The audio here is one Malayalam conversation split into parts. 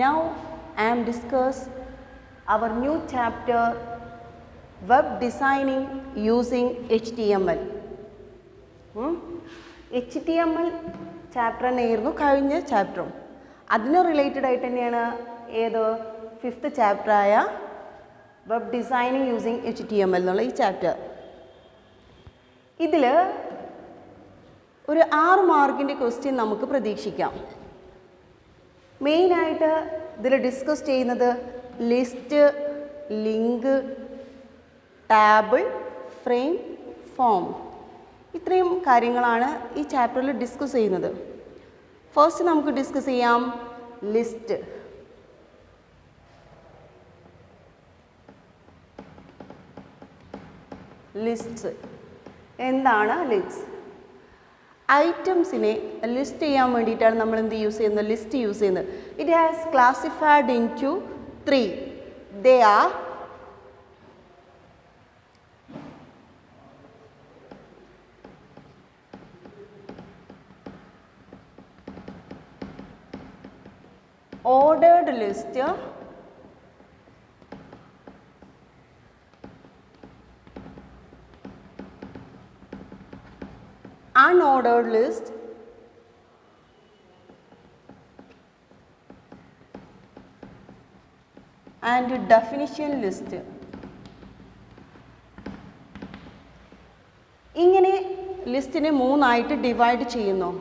Now I am discuss our new chapter, web designing using HTML. HTML chapter തന്നെയായിരുന്നു കഴിഞ്ഞ ചാപ്റ്ററും. അതിന് റിലേറ്റഡ് ആയിട്ട് തന്നെയാണ് ഏത് 5th ചാപ്റ്ററായ വെബ് ഡിസൈനിങ് യൂസിങ് HTML എന്നുള്ള ഈ ചാപ്റ്റർ. ഇതിൽ ഒരു 6 മാർക്കിൻ്റെ ക്വസ്റ്റ്യൻ നമുക്ക് പ്രതീക്ഷിക്കാം. മെയിനായിട്ട് ഇതിൽ ഡിസ്കസ് ചെയ്യുന്നത് list, link, table, frame, form, ഇത്രയും കാര്യങ്ങളാണ് ഈ ചാപ്റ്ററിൽ ഡിസ്കസ് ചെയ്യുന്നത്. ഫസ്റ്റ് നമുക്ക് ഡിസ്കസ് ചെയ്യാം ലിസ്റ്റ്. ലിസ്റ്റ് എന്താണ്? ഐറ്റംസിനെ ലിസ്റ്റ് ചെയ്യാൻ വേണ്ടിയിട്ടാണ് നമ്മൾ എന്ത് യൂസ് ചെയ്യുന്നത്? ലിസ്റ്റ് യൂസ് ചെയ്യുന്നത്. It has classified into 3. They are ordered list, unordered list, and definition list. ഇങ്ങനെ ലിസ്റ്റിനെ 3 ആയിട്ട് ഡിവൈഡ് ചെയ്യുന്നു.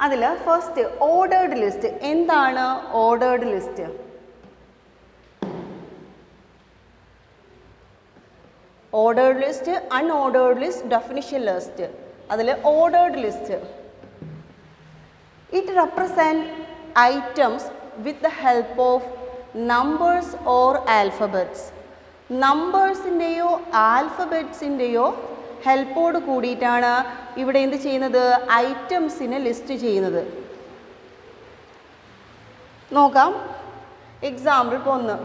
അതിൽ ഫസ്റ്റ് ഓർഡേർഡ് ലിസ്റ്റ്. എന്താണ് ordered list? Ordered list, unordered list, definition list. അതിൽ ordered list, it represent items with the help of numbers or alphabets. നമ്പേഴ്സിൻ്റെയോ ആൽഫബറ്റ്സിൻ്റെയോ ഹെൽപ്പോട് കൂടിയിട്ടാണ് ഇവിടെ എന്ത് ചെയ്യുന്നത്? ഐറ്റംസിനെ ലിസ്റ്റ് ചെയ്യുന്നത്. നോക്കാം. എക്സാമ്പിൾ ഇപ്പോൾ 1.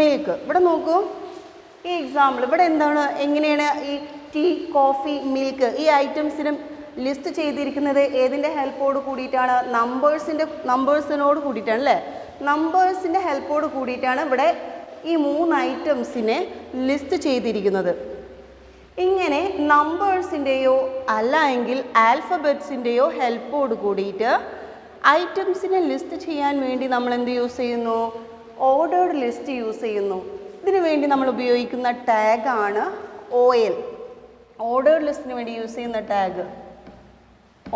മിൽക്ക്. ഇവിടെ നോക്കൂ, ഈ എക്സാമ്പിൾ ഇവിടെ എന്താണ്, എങ്ങനെയാണ് ഈ ടീ, കോഫി, മിൽക്ക് ഈ ഐറ്റംസിന് ലിസ്റ്റ് ചെയ്തിരിക്കുന്നത്? ഏതിൻ്റെ ഹെൽപ്പോട് കൂടിയിട്ടാണ്? നമ്പേഴ്സിനോട് കൂടിയിട്ടാണ് അല്ലേ? നമ്പേഴ്സിൻ്റെ ഹെൽപ്പോട് കൂടിയിട്ടാണ് ഇവിടെ ഈ 3 ഐറ്റംസിനെ ലിസ്റ്റ് ചെയ്തിരിക്കുന്നത്. ഇങ്ങനെ നമ്പേഴ്സിൻ്റെയോ അല്ല എങ്കിൽ ആൽഫബറ്റ്സിൻ്റെയോ ഹെൽപ്പോട് കൂടിയിട്ട് ഐറ്റംസിനെ ലിസ്റ്റ് ചെയ്യാൻ വേണ്ടി നമ്മൾ എന്ത് യൂസ് ചെയ്യുന്നു? ഓർഡേർഡ് ലിസ്റ്റ് യൂസ് ചെയ്യുന്നു. ഇതിനു വേണ്ടി നമ്മൾ ഉപയോഗിക്കുന്ന ടാഗാണ് OL. ഓർഡേർഡ് ലിസ്റ്റിന് വേണ്ടി യൂസ് ചെയ്യുന്ന ടാഗ്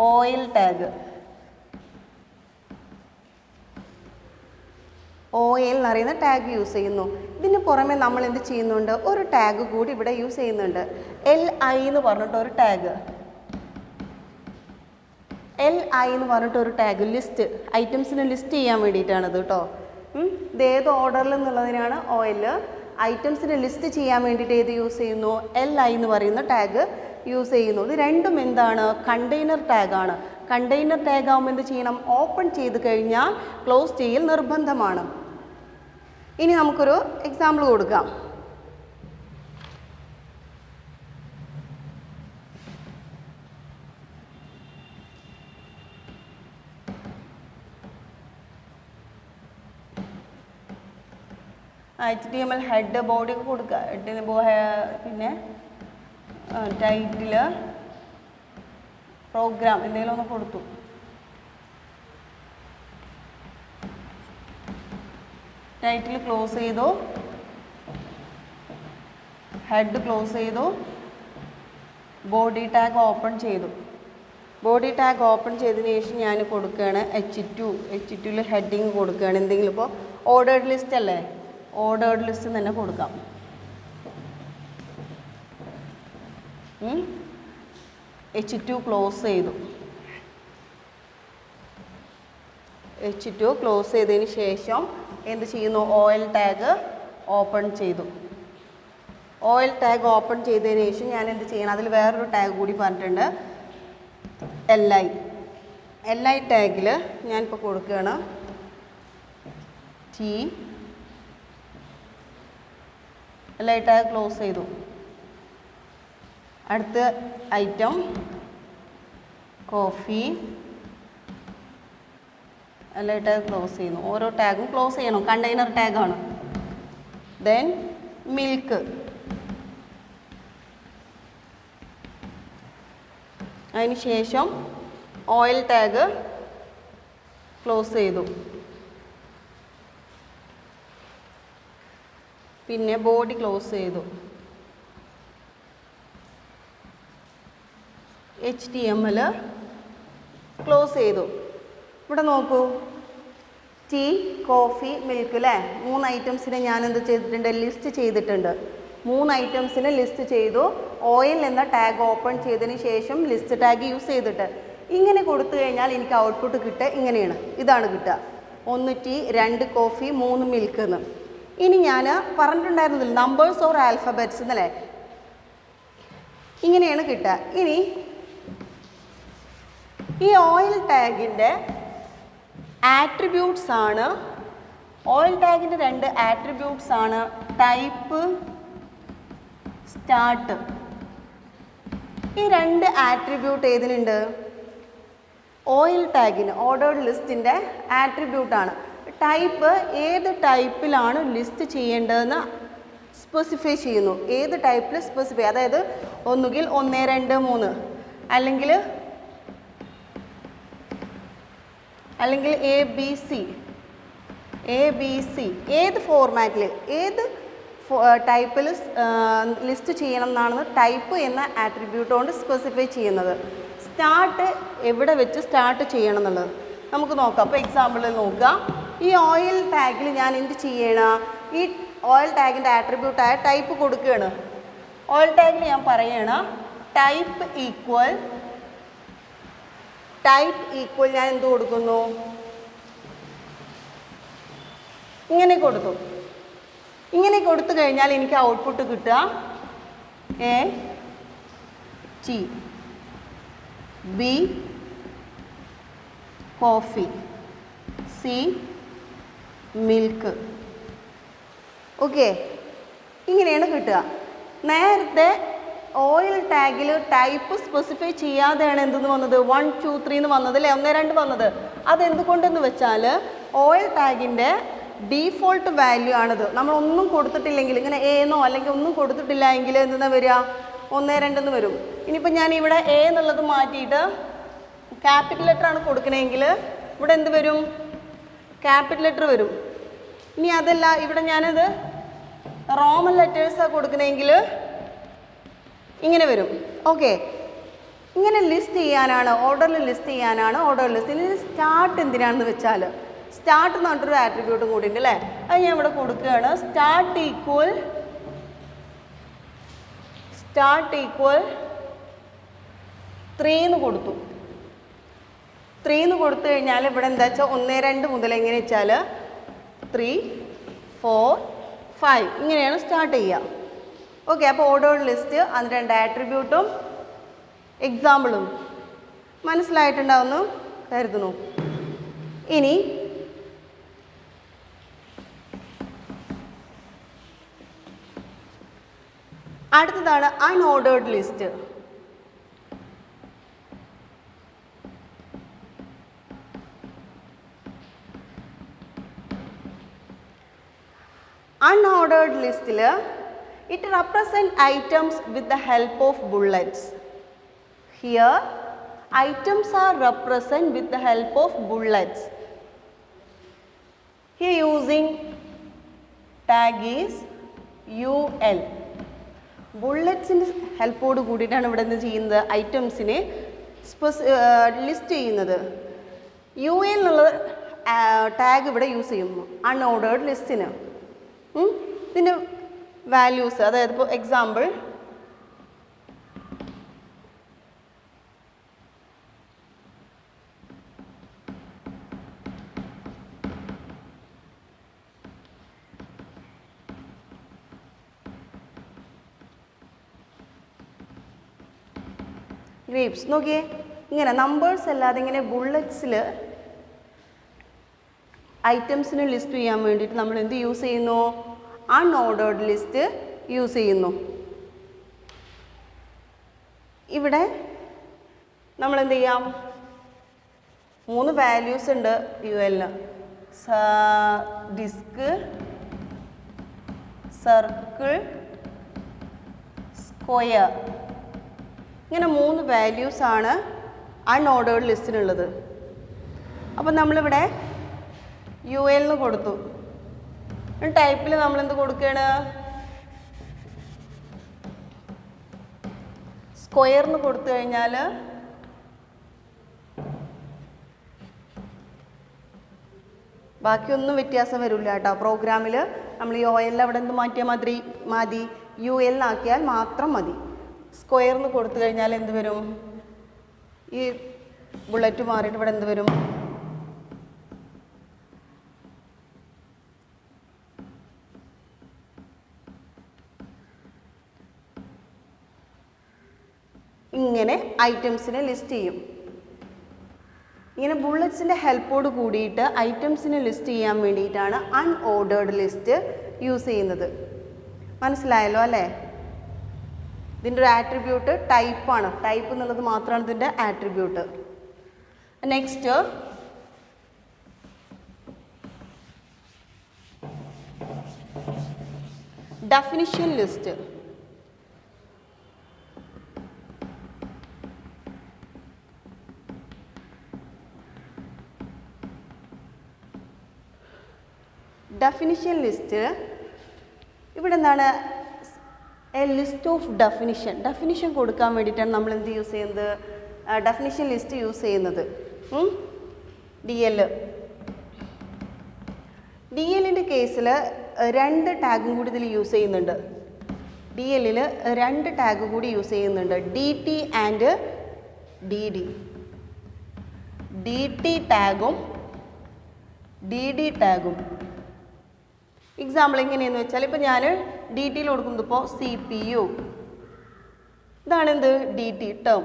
OL ടാഗ്. OL എന്ന് പറയുന്ന ടാഗ് യൂസ് ചെയ്യുന്നു. ഇതിന് പുറമെ നമ്മൾ എന്ത് ചെയ്യുന്നുണ്ട്? ഒരു ടാഗ് കൂടി ഇവിടെ യൂസ് ചെയ്യുന്നുണ്ട്. LI എന്ന് പറഞ്ഞിട്ട് ഒരു ടാഗ്. LI എന്ന് പറഞ്ഞിട്ട് ഒരു ടാഗ് ലിസ്റ്റ്, ഐറ്റംസിനെ ലിസ്റ്റ് ചെയ്യാൻ വേണ്ടിയിട്ടാണത് കേട്ടോ. ഇത് ഏത് ഓർഡറിൽ എന്നുള്ളതിനാണ് OL. ഐറ്റംസിനെ ലിസ്റ്റ് ചെയ്യാൻ വേണ്ടിയിട്ട് ഏത് യൂസ് ചെയ്യുന്നു? LI എന്ന് പറയുന്ന ടാഗ് യൂസ് ചെയ്യുന്നു. ഇത് രണ്ടും എന്താണ്? കണ്ടെയ്നർ ടാഗാണ്. കണ്ടെയ്നർ ടാഗ് ആകുമ്പോൾ എന്ത് ചെയ്യണം? ഓപ്പൺ ചെയ്ത് കഴിഞ്ഞാൽ ക്ലോസ് ചെയ്യൽ നിർബന്ധമാണ്. ഇനി നമുക്കൊരു എക്സാമ്പിൾ കൊടുക്കാം. HTML ഹെഡ്, ബോഡി ഒക്കെ കൊടുക്കുക. പിന്നെ ടൈറ്റിൽ, പ്രോഗ്രാം എന്തെങ്കിലും ഒന്ന് കൊടുത്തു. ടൈറ്റിൽ ക്ലോസ് ചെയ്തു, ഹെഡ് ക്ലോസ് ചെയ്തു, ബോഡി ടാഗ് ഓപ്പൺ ചെയ്തു. ബോഡി ടാഗ് ഓപ്പൺ ചെയ്തതിന് ശേഷം ഞാൻ കൊടുക്കുകയാണ് H2. ഹെഡിങ് കൊടുക്കുകയാണ്. എന്തെങ്കിലും ഇപ്പോൾ ഓർഡേർഡ് ലിസ്റ്റ് അല്ലേ, ഓർഡേർഡ് ലിസ്റ്റ് തന്നെ കൊടുക്കാം. H2 ക്ലോസ് ചെയ്തു. H2 ക്ലോസ് ചെയ്തതിന് ശേഷം എന്ത് ചെയ്യുന്നു? OL ടാഗ് ഓപ്പൺ ചെയ്തു. OL ടാഗ് ഓപ്പൺ ചെയ്തതിന് ശേഷം ഞാൻ എന്ത് ചെയ്യണം? അതിൽ വേറൊരു ടാഗ് കൂടി പറഞ്ഞിട്ടുണ്ട്, LI ടാഗിൽ ഞാനിപ്പോൾ കൊടുക്കുകയാണ് T LI ടാഗ് ക്ലോസ് ചെയ്തു. അടുത്ത item coffee, LI tag close ചെയ്യുന്നു. ഓരോ ടാഗും ക്ലോസ് ചെയ്യണം, കണ്ടെയ്നർ ടാഗാണ്. ദെൻ മിൽക്ക്, അതിന് ശേഷം ഓയിൽ ടാഗ് ക്ലോസ് ചെയ്തു. പിന്നെ ബോഡി ക്ലോസ് ചെയ്തു. HTML ക്ലോസ് ചെയ്തു. ഇവിടെ നോക്കൂ, ടീ, കോഫി, മിൽക്ക് അല്ലേ, 3 ഐറ്റംസിനെ ഞാൻ എന്ത് ചെയ്തിട്ടുണ്ട്, ലിസ്റ്റ് ചെയ്തിട്ടുണ്ട്. 3 ഐറ്റംസിനെ ലിസ്റ്റ് ചെയ്തു. ഓയിൽ എന്ന ടാഗ് ഓപ്പൺ ചെയ്തതിന് ശേഷം ലിസ്റ്റ് ടാഗ് യൂസ് ചെയ്തിട്ട് ഇങ്ങനെ കൊടുത്തു കഴിഞ്ഞാൽ എനിക്ക് ഔട്ട്പുട്ട് കിട്ടുക ഇങ്ങനെയാണ്. ഇതാണ് കിട്ടുക, 1 ടീ, 2 കോഫി, 3 മിൽക്ക് എന്ന്. ഇനി ഞാൻ പറഞ്ഞിട്ടുണ്ടായിരുന്നില്ല നമ്പേഴ്സ് ഓർ ആൽഫബറ്റ്സ് എന്നല്ലേ, ഇങ്ങനെയാണ് കിട്ടുക. ഇനി ഈ ഓയിൽ ടാഗിൻ്റെ ആട്രിബ്യൂട്ട്സ് ആണ്, ഓയിൽ ടാഗിൻ്റെ 2 ആട്രിബ്യൂട്ട്സ് ആണ് ടൈപ്പ്, സ്റ്റാർട്ട്. ഈ 2 ആട്രിബ്യൂട്ട് ഏതിനുണ്ട്, ഓയിൽ ടാഗിന്, ഓർഡേർഡ് ലിസ്റ്റിൻ്റെ ആട്രിബ്യൂട്ടാണ്. ടൈപ്പ് ഏത് ടൈപ്പിലാണ് ലിസ്റ്റ് ചെയ്യേണ്ടതെന്ന് സ്പെസിഫൈ ചെയ്യുന്നു. ഏത് ടൈപ്പിൽ സ്പെസിഫൈ, അതായത് ഒന്നുകിൽ 1, 2, 3 അല്ലെങ്കിൽ ABC, ഏത് ഫോർമാറ്റിൽ ഏത് ടൈപ്പിൽ ലിസ്റ്റ് ചെയ്യണം എന്നാണ് ടൈപ്പ് എന്ന ആട്രിബ്യൂട്ട് കൊണ്ട് സ്പെസിഫൈ ചെയ്യുന്നത്. സ്റ്റാർട്ട് എവിടെ വെച്ച് സ്റ്റാർട്ട് ചെയ്യണം എന്നുള്ളത് നമുക്ക് നോക്കാം. അപ്പോൾ എക്സാമ്പിളിൽ നോക്കാം. ഈ ഓയിൽ ടാഗിൽ ഞാൻ എന്ത് ചെയ്യണം, ഈ ഓയിൽ ടാഗിൻ്റെ ആട്രിബ്യൂട്ടായ ടൈപ്പ് കൊടുക്കുകയാണ്. ഓയിൽ ടാഗിൽ ഞാൻ പറയണം ടൈപ്പ് ഈക്വൽ ഞാൻ എന്ത് കൊടുക്കുന്നു, ഇങ്ങനെ കൊടുത്തു. ഇങ്ങനെ കൊടുത്തു കഴിഞ്ഞാൽ എനിക്ക് ഔട്ട്പുട്ട് കിട്ടുക A tea, B coffee, C milk. Okay, ഇങ്ങനെയാണ് കിട്ടുക. നേരത്തെ ഓയിൽ ടാഗിൽ ടൈപ്പ് സ്പെസിഫൈ ചെയ്യാതെയാണ് എന്തെന്ന് വന്നത്, 1, 2, 3 എന്ന് വന്നത് അല്ലേ, 1, 2 വന്നത്. അതെന്തുകൊണ്ടെന്ന് വെച്ചാൽ ഓയിൽ ടാഗിൻ്റെ ഡീഫോൾട്ട് വാല്യൂ ആണിത്. നമ്മളൊന്നും കൊടുത്തിട്ടില്ലെങ്കിൽ, ഇങ്ങനെ എന്നോ അല്ലെങ്കിൽ ഒന്നും കൊടുത്തിട്ടില്ല എങ്കിൽ എന്തെന്നാ വരിക, 1, 2 എന്ന് വരും. ഇനിയിപ്പോൾ ഞാൻ ഇവിടെ A എന്നുള്ളത് മാറ്റിയിട്ട് ക്യാപിറ്റൽ ലെറ്റർ ആണ് കൊടുക്കണമെങ്കിൽ ഇവിടെ എന്ത് വരും, ക്യാപിറ്റൽ ലെറ്റർ വരും. ഇനി അതല്ല, ഇവിടെ ഞാനത് റോമൻ ലെറ്റേഴ്സാണ് കൊടുക്കണമെങ്കിൽ ഇങ്ങനെ വരും. ഓക്കെ, ഇങ്ങനെ ലിസ്റ്റ് ചെയ്യാനാണ്, ഓർഡറിൽ ലിസ്റ്റ് ചെയ്യാനാണ് ഓർഡർ ലിസ്റ്റ്. ഇനി സ്റ്റാർട്ട് എന്തിനാണെന്ന് വെച്ചാൽ, സ്റ്റാർട്ട് എന്ന് പറഞ്ഞിട്ടൊരു ആട്രിബ്യൂട്ടും കൂടി ഉണ്ട് അല്ലേ, അത് ഞാൻ ഇവിടെ കൊടുക്കുകയാണ്. സ്റ്റാർട്ട് ഈക്വൽ 3 എന്ന് കൊടുത്തു. 3 എന്ന് കൊടുത്തു കഴിഞ്ഞാൽ ഇവിടെ എന്താ വെച്ചാൽ 1, 2 മുതൽ എങ്ങനെ വെച്ചാൽ 3, 4, 5 ഇങ്ങനെയാണ് സ്റ്റാർട്ട് ചെയ്യുക. ഓക്കെ, അപ്പോൾ ഓർഡേർഡ് ലിസ്റ്റ്, അതിന് 2 ആട്രിബ്യൂട്ടും എക്സാമ്പിളും മനസ്സിലായിട്ടുണ്ടാവുമെന്ന് കരുതുന്നു. ഇനി അടുത്തതാണ് unordered list. Unordered list, it represents items with the help of bullets. Here, items are represented with the help of bullets. Here using tag is UL. Bullets in help odu kooditana ivide endu cheyyunnathu items ne list cheyyunnathu. UL ennulla tag ivide use cheyyummu unordered list ne. ഇതിൻ്റെ വാല്യൂസ്, അതായത് ഇപ്പോൾ എക്സാമ്പിൾ ഗ്രേപ്സ് നോക്കിയേ, ഇങ്ങനെ നമ്പേഴ്സ് അല്ലാതെ ഇങ്ങനെ ബുള്ളറ്റ്സിൽ ഐറ്റംസിനെ ലിസ്റ്റ് ചെയ്യാൻ വേണ്ടിയിട്ട് നമ്മൾ എന്ത് യൂസ് ചെയ്യുന്നു, അൺഓർഡേർഡ് ലിസ്റ്റ് യൂസ് ചെയ്യുന്നു. ഇവിടെ നമ്മൾ എന്ത് ചെയ്യാം, 3 വാല്യൂസ് ഉണ്ട് ULന്. Disk, circle, square. ഇങ്ങനെ 3 വാല്യൂസാണ് അൺഓർഡേർഡ് ലിസ്റ്റിനുള്ളത്. അപ്പം നമ്മളിവിടെ ULന് കൊടുത്തു. ടൈപ്പിൽ നമ്മളെന്ത് കൊടുക്കുകയാണ്, സ്ക്വയറിന് കൊടുത്തു കഴിഞ്ഞാൽ ബാക്കിയൊന്നും വ്യത്യാസം വരില്ല കേട്ടോ. പ്രോഗ്രാമിൽ നമ്മൾ ഈ OL അവിടെ എന്ത് മാറ്റിയാൽ മതി, ULനാക്കിയാൽ മാത്രം മതി. സ്ക്വയറിന് കൊടുത്തു കഴിഞ്ഞാൽ എന്ത് വരും, ഈ ബുള്ളറ്റ് മാറിയിട്ട് ഇവിടെ എന്ത് വരും, ഇങ്ങനെ ഐറ്റംസിനെ ലിസ്റ്റ് ചെയ്യും. ഇങ്ങനെ ബുള്ളറ്റ്സിൻ്റെ ഹെൽപ്പോട് കൂടിയിട്ട് ഐറ്റംസിനെ ലിസ്റ്റ് ചെയ്യാൻ വേണ്ടിയിട്ടാണ് അൺഓർഡേർഡ് ലിസ്റ്റ് യൂസ് ചെയ്യുന്നത്. മനസ്സിലായല്ലോ അല്ലേ? ഇതിൻ്റെ ഒരു ആട്രിബ്യൂട്ട് ടൈപ്പാണ്. ടൈപ്പ് എന്നുള്ളത് മാത്രമാണ് ഇതിൻ്റെ attribute. Next definition list. Definition list ഇവിടെ എന്താണ്, A list of definition. Definition കൊടുക്കാൻ വേണ്ടിയിട്ടാണ് നമ്മൾ എന്ത് യൂസ് ചെയ്യുന്നത്, ഡെഫിനിഷൻ ലിസ്റ്റ് യൂസ് ചെയ്യുന്നത്. DLൻ്റെ കേസിൽ 2 ടാഗും കൂടി ഇതിൽ യൂസ് ചെയ്യുന്നുണ്ട്. DLൽ 2 ടാഗ് കൂടി യൂസ് ചെയ്യുന്നുണ്ട്, DT ആൻഡ് DD. DT ടാഗും DD ടാഗും. എക്സാമ്പിൾ എങ്ങനെയെന്ന് വെച്ചാൽ, ഇപ്പോൾ ഞാൻ DTയിൽ കൊടുക്കുന്നത് ഇപ്പോൾ CPU, ഇതാണ് എന്ത് DT ടേം.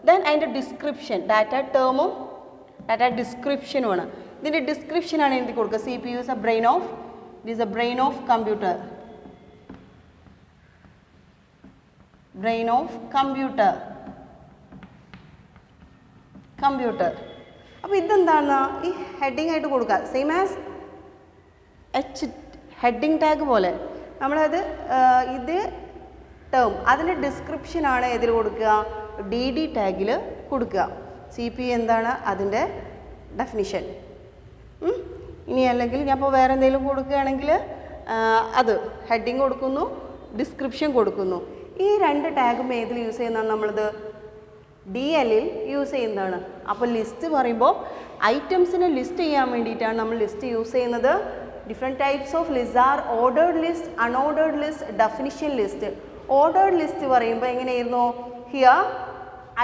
ദെൻ അതിൻ്റെ ഡിസ്ക്രിപ്ഷൻ, ഡാറ്റ ടേമും ഡാറ്റ ഡിസ്ക്രിപ്ഷനുമാണ്. ഇതിൻ്റെ ഡിസ്ക്രിപ്ഷനാണ് എഴുതി കൊടുക്കുക. CPU is a brain of, it is a brain of computer. Brain of computer. അപ്പോൾ ഇതെന്താണ്, ഈ ഹെഡിങ് ആയിട്ട് കൊടുക്കുക. സെയിം ആസ് ഹെഡിങ് ടാഗ് പോലെ നമ്മളത് ഇത് ടേം അതിൻ്റെ ഡിസ്ക്രിപ്ഷനാണ് ഇതിൽ കൊടുക്കുക, DD ടാഗിൽ കൊടുക്കുക. CPU എന്താണ് അതിൻ്റെ ഡെഫിനിഷൻ. ഇനി അല്ലെങ്കിൽ ഞാൻ ഇപ്പോൾ വേറെ എന്തെങ്കിലും കൊടുക്കുകയാണെങ്കിൽ അത് ഹെഡിങ് കൊടുക്കുന്നു, ഡിസ്ക്രിപ്ഷൻ കൊടുക്കുന്നു. ഈ 2 ടാഗും ഏതിൽ യൂസ് ചെയ്യുന്നതാണ്, നമ്മളത് DLൽ യൂസ് ചെയ്യുന്നതാണ്. അപ്പോൾ ലിസ്റ്റ് പറയുമ്പോൾ ഐറ്റംസിനെ ലിസ്റ്റ് ചെയ്യാൻ വേണ്ടിയിട്ടാണ് നമ്മൾ ലിസ്റ്റ് യൂസ് ചെയ്യുന്നത്. Different types of lists are ordered list, unordered list, definition list. Ordered list പറയുമ്പോൾ എങ്ങനെയായിരുന്നു, here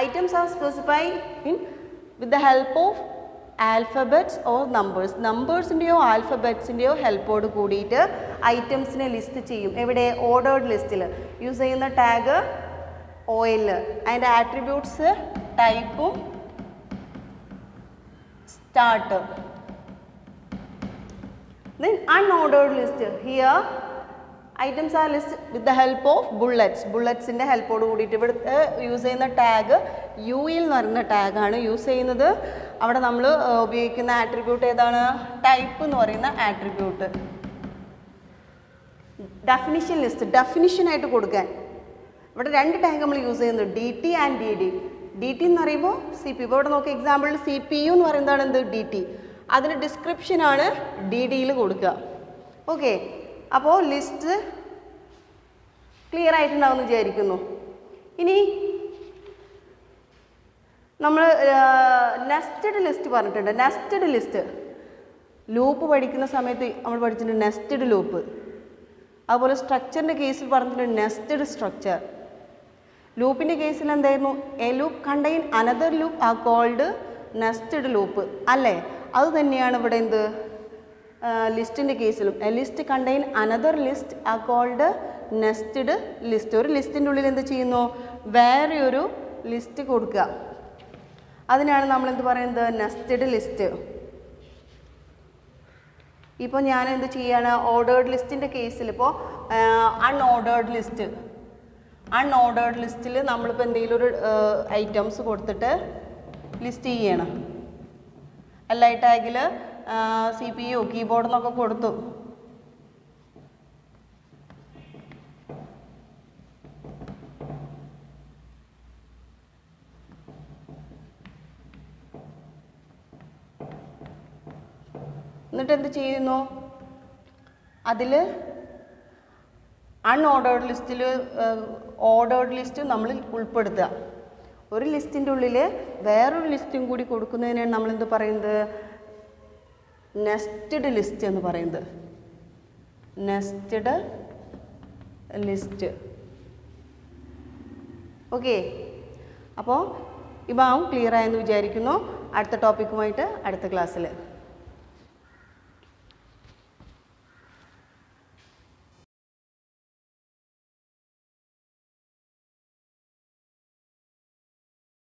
items are specified with the help of alphabets or numbers. നമ്പേഴ്സിൻ്റെയോ ആൽഫബറ്റ്സിൻ്റെയോ ഹെൽപ്പോട് കൂടിയിട്ട് ഐറ്റംസിനെ ലിസ്റ്റ് ചെയ്യും. എവിടെ, ഓർഡേർഡ് ലിസ്റ്റിൽ യൂസ് ചെയ്യുന്ന ടാഗ് OL, അതിൻ്റെ ആട്രിബ്യൂട്ട്സ് ടൈപ്പും start. Then unordered list, here items are listed with the help of bullets. Bulletsൻ്റെ ഹെൽപ്പോട് കൂടിയിട്ട് ഇവിടുത്തെ യൂസ് ചെയ്യുന്ന ടാഗ് UL എന്ന് പറയുന്ന ടാഗാണ് യൂസ് ചെയ്യുന്നത്. അവിടെ നമ്മൾ ഉപയോഗിക്കുന്ന ആട്രിബ്യൂട്ട് ഏതാണ്, ടൈപ്പ് എന്ന് പറയുന്ന ആട്രിബ്യൂട്ട്. ഡെഫിനിഷൻ ലിസ്റ്റ്, ഡെഫിനിഷനായിട്ട് കൊടുക്കാൻ ഇവിടെ 2 ടാഗ് നമ്മൾ യൂസ് ചെയ്യുന്നത്, DT ആൻഡ് DD. DT എന്ന് പറയുമ്പോൾ CPU. ഇപ്പോൾ ഇവിടെ നോക്കി എക്സാമ്പിളിൽ CPU എന്ന് പറയുന്നതാണ് എന്ത്, DT. അതിന് ഡിസ്ക്രിപ്ഷനാണ് DDയിൽ കൊടുക്കുക. ഓക്കെ, അപ്പോൾ ലിസ്റ്റ് ക്ലിയർ ആയിട്ടുണ്ടാവുമെന്ന് വിചാരിക്കുന്നു. ഇനി നമ്മൾ നെസ്റ്റഡ് ലിസ്റ്റ് പറഞ്ഞിട്ടുണ്ട്. നെസ്റ്റഡ് ലിസ്റ്റ് ലൂപ്പ് പഠിക്കുന്ന സമയത്ത് നമ്മൾ പഠിച്ചിട്ടുണ്ട് നെസ്റ്റഡ് ലൂപ്പ്. അതുപോലെ സ്ട്രക്ചറിൻ്റെ കേസിൽ പറഞ്ഞിട്ടുണ്ട് നെസ്റ്റഡ് സ്ട്രക്ചർ. ലൂപ്പിൻ്റെ കേസിൽ എന്തായിരുന്നു, a loop contain another loop are called nested loop അല്ലേ? അത് തന്നെയാണ് ഇവിടെ എന്ത്, ലിസ്റ്റിൻ്റെ കേസിലും. A list contain another list are called nested list. ഒരു ലിസ്റ്റിൻ്റെ ഉള്ളിൽ എന്ത് ചെയ്യുന്നു, വേറെ ഒരു ലിസ്റ്റ് കൊടുക്കുക. അതിനാണ് നമ്മൾ എന്ത് പറയുന്നത്, നെസ്റ്റഡ് ലിസ്റ്റ്. ഇപ്പോൾ ഞാൻ എന്ത് ചെയ്യാണ്, ഓർഡേർഡ് ലിസ്റ്റിൻ്റെ കേസിൽ ഇപ്പോൾ അൺഓർഡേർഡ് ലിസ്റ്റിൽ നമ്മളിപ്പോൾ എന്തെങ്കിലും ഒരു ഐറ്റംസ് കൊടുത്തിട്ട് ലിസ്റ്റ് ചെയ്യണം. LI ടാഗിൽ CPU കീബോർഡ് എന്നൊക്കെ കൊടുത്തു. എന്നിട്ട് എന്ത് ചെയ്യുന്നു? അതിൽ അൺഓർഡേർഡ് ലിസ്റ്റിൽ ഓർഡേർഡ് ലിസ്റ്റ് നമ്മൾ ഉൾപ്പെടുത്തുക. ഒരു ലിസ്റ്റിൻ്റെ ഉള്ളിൽ വേറൊരു ലിസ്റ്റും കൂടി കൊടുക്കുന്നതിനാണ് നമ്മളെന്ത് പറയുന്നത്? നെസ്റ്റഡ് ലിസ്റ്റ് എന്ന് പറയുന്നത്. Nested list. ഓക്കെ, അപ്പോൾ ഈ ഭാഗം ക്ലിയർ ആയെന്ന് വിചാരിക്കുന്നു. അടുത്ത ടോപ്പിക്കുമായിട്ട് അടുത്ത ക്ലാസ്സിൽ